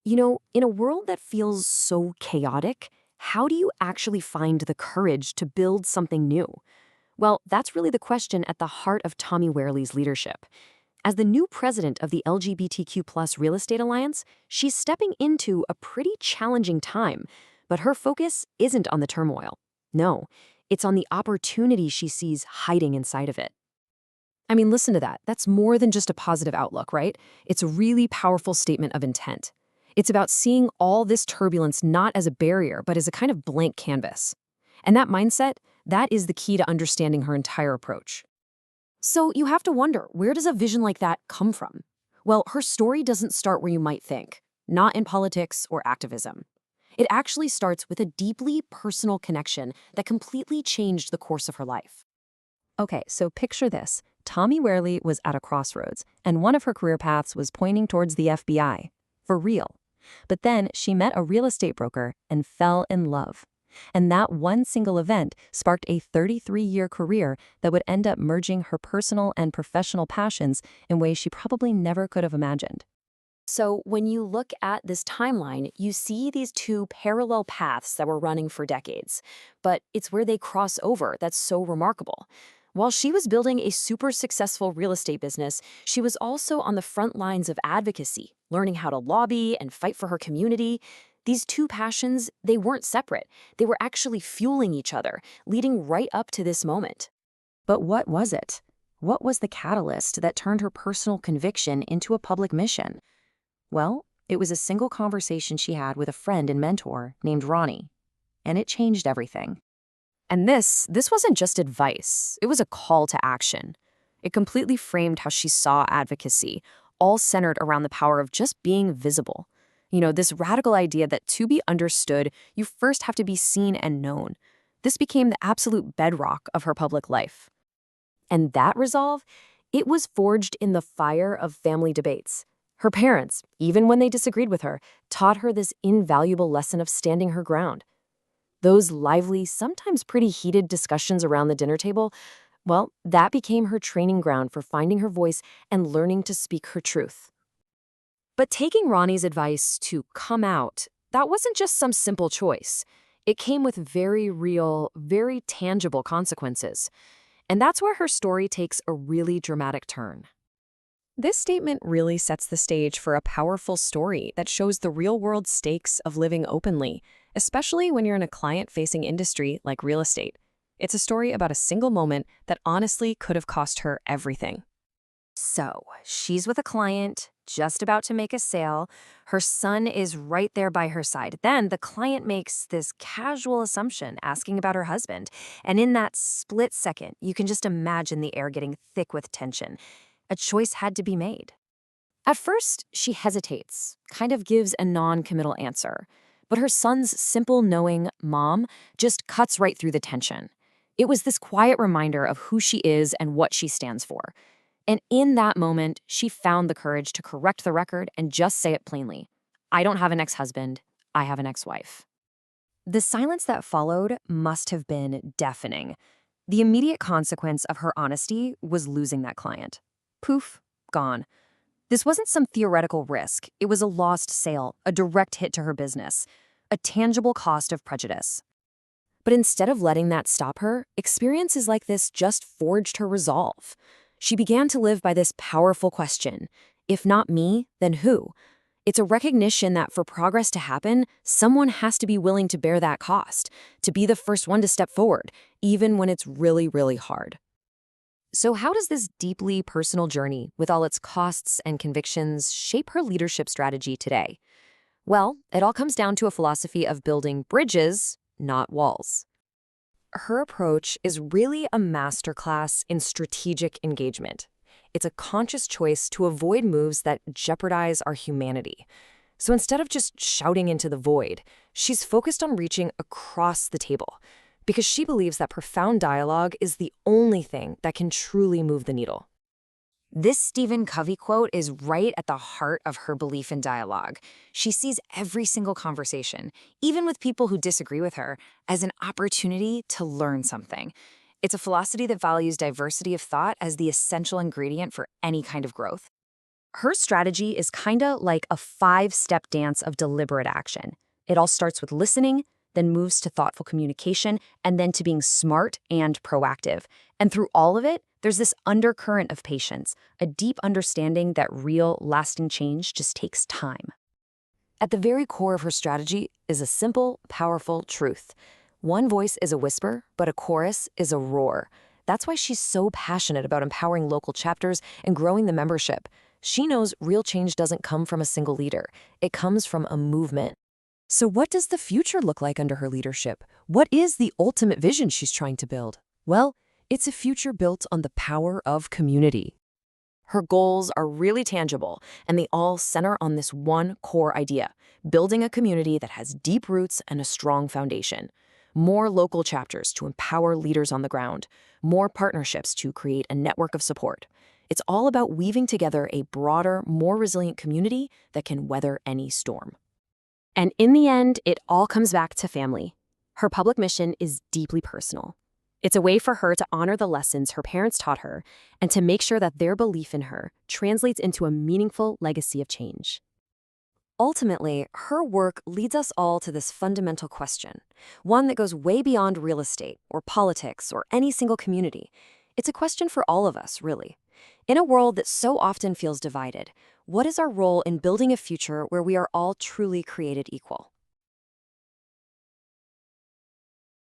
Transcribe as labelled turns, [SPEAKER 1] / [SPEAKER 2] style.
[SPEAKER 1] In a world that feels so chaotic, how do you actually find the courage to build something new? Well, that's really the question at the heart of Tommy Wehrle's leadership. As the new president of the LGBTQ Real Estate Alliance, she's stepping into a pretty challenging time, but her focus isn't on the turmoil. No, it's on the opportunity she sees hiding inside of it. I mean, listen to that. That's more than just a positive outlook, right? It's a really powerful statement of intent. It's about seeing all this turbulence not as a barrier, but as a kind of blank canvas. And that mindset, that is the key to understanding her entire approach. So you have to wonder, where does a vision like that come from? Well, her story doesn't start where you might think, not in politics or activism. It actually starts with a deeply personal connection that completely changed the course of her life. Okay, so picture this. Tommy Wehrle was at a crossroads, and one of her career paths was pointing towards the FBI. For real. But then she met a real estate broker and fell in love. And that one single event sparked a 33-year career that would end up merging her personal and professional passions in ways she probably never could have imagined. So when you look at this timeline, you see these two parallel paths that were running for decades. But it's where they cross over that's so remarkable. While she was building a super successful real estate business, she was also on the front lines of advocacy, learning how to lobby and fight for her community. These two passions, they weren't separate. They were actually fueling each other, leading right up to this moment. But what was it? What was the catalyst that turned her personal conviction into a public mission? Well, it was a single conversation she had with a friend and mentor named Ronnie. And it changed everything. And this wasn't just advice. It was a call to action. It completely framed how she saw advocacy, all centered around the power of just being visible. This radical idea that to be understood, you first have to be seen and known. This became the absolute bedrock of her public life. And that resolve, it was forged in the fire of family debates. Her parents, even when they disagreed with her, taught her this invaluable lesson of standing her ground. Those lively, sometimes pretty heated discussions around the dinner table, well, that became her training ground for finding her voice and learning to speak her truth. But taking Ronnie's advice to come out, that wasn't just some simple choice. It came with very real, very tangible consequences. And that's where her story takes a really dramatic turn. This statement really sets the stage for a powerful story that shows the real-world stakes of living openly, especially when you're in a client-facing industry like real estate. It's a story about a single moment that honestly could have cost her everything. So, she's with a client, just about to make a sale. Her son is right there by her side. Then the client makes this casual assumption, asking about her husband. And in that split second, you can just imagine the air getting thick with tension. A choice had to be made. At first, she hesitates, kind of gives a non-committal answer. But her son's simple knowing, "Mom," just cuts right through the tension. It was this quiet reminder of who she is and what she stands for. And in that moment, she found the courage to correct the record and just say it plainly. I don't have an ex-husband, I have an ex-wife. The silence that followed must have been deafening. The immediate consequence of her honesty was losing that client. Poof, gone. This wasn't some theoretical risk. It was a lost sale, a direct hit to her business, a tangible cost of prejudice. But instead of letting that stop her, experiences like this just forged her resolve. She began to live by this powerful question, if not me, then who? It's a recognition that for progress to happen, someone has to be willing to bear that cost, to be the first one to step forward, even when it's really, really hard. So how does this deeply personal journey, with all its costs and convictions, shape her leadership strategy today? Well, it all comes down to a philosophy of building bridges, not walls. Her approach is really a masterclass in strategic engagement. It's a conscious choice to avoid moves that jeopardize our humanity. So instead of just shouting into the void, she's focused on reaching across the table, because she believes that profound dialogue is the only thing that can truly move the needle. This Stephen Covey quote is right at the heart of her belief in dialogue. She sees every single conversation, even with people who disagree with her, as an opportunity to learn something. It's a philosophy that values diversity of thought as the essential ingredient for any kind of growth. Her strategy is kinda like a five-step dance of deliberate action. It all starts with listening, then moves to thoughtful communication, and then to being smart and proactive. And through all of it, there's this undercurrent of patience, a deep understanding that real, lasting change just takes time. At the very core of her strategy is a simple, powerful truth. One voice is a whisper, but a chorus is a roar. That's why she's so passionate about empowering local chapters and growing the membership. She knows real change doesn't come from a single leader. It comes from a movement. So what does the future look like under her leadership? What is the ultimate vision she's trying to build? Well, it's a future built on the power of community. Her goals are really tangible, and they all center on this one core idea: building a community that has deep roots and a strong foundation. More local chapters to empower leaders on the ground, more partnerships to create a network of support. It's all about weaving together a broader, more resilient community that can weather any storm. And in the end, it all comes back to family. Her public mission is deeply personal. It's a way for her to honor the lessons her parents taught her and to make sure that their belief in her translates into a meaningful legacy of change. Ultimately, her work leads us all to this fundamental question, one that goes way beyond real estate or politics or any single community. It's a question for all of us, really. In a world that so often feels divided, what is our role in building a future where we are all truly created equal?